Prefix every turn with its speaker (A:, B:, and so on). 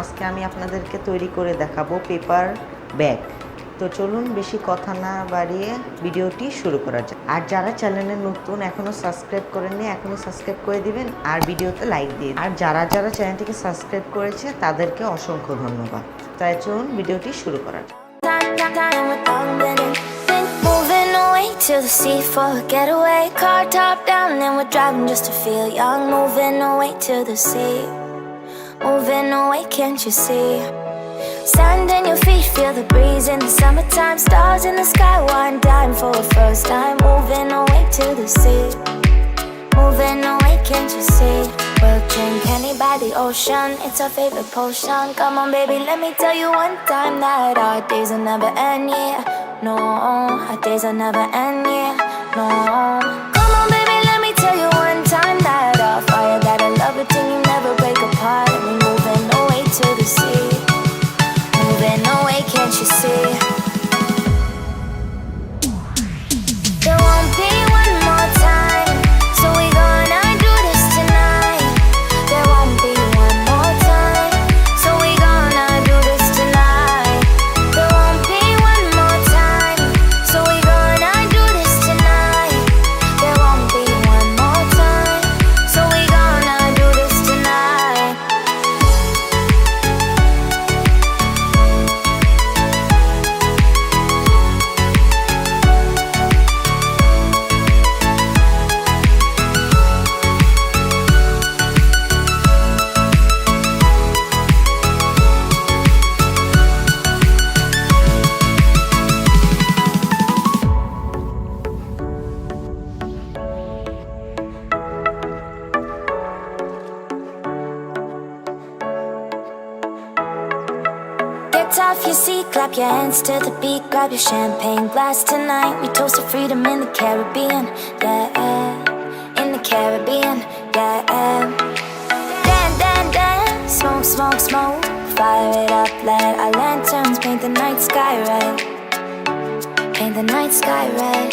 A: আজকে আমি আপনাদেরকে তৈরি করে দেখাবো পেপার ব্যাগ। তো চলুন বেশি কথা না বাড়িয়ে ভিডিওটি শুরু করা যাক। আর যারা চ্যানেলে নতুন এখনও সাবস্ক্রাইব করেননি এখনই সাবস্ক্রাইব করে দিবেন আর ভিডিওতে লাইক দিয়ে দিন। আর যারা যারা চ্যানেলটিকে সাবস্ক্রাইব করেছে তাদেরকে অসংখ্য ধন্যবাদ। তাই চলুন ভিডিওটি শুরু করা যাক।
B: Moving away to the sea for a getaway. Car top down and we're driving just to feel young. Moving away to the sea. Moving away, can't you see? Sand in your feet, feel the breeze in the summertime. Stars in the sky, one dime for a first time. Moving away to the sea. Moving away, can't you see? We'll drink honey by the ocean, it's our favorite potion. Come on baby, let me tell you one time that our days will never end, yeah. No, our days will never end, yeah. No. Come on baby, let me tell you one time that our fire, that I love it till you never break apart. And we're moving away to the sea. Moving away, can't you see? There won't be one more time, so we gonna do this tonight. There won't be one more time, so we gonna do this tonight. There won't be one more time, so we gonna do this tonight. There won't be one more time, so we gonna do this tonight. Get off your seat, clap your hands to the beat. Grab your champagne glass tonight. We toast to freedom in the Caribbean, yeah. In the Caribbean, yeah. Dance, dance, dance. Smoke, smoke, smoke. Fire it up, let our lanterns paint the night sky red. Paint the night sky red.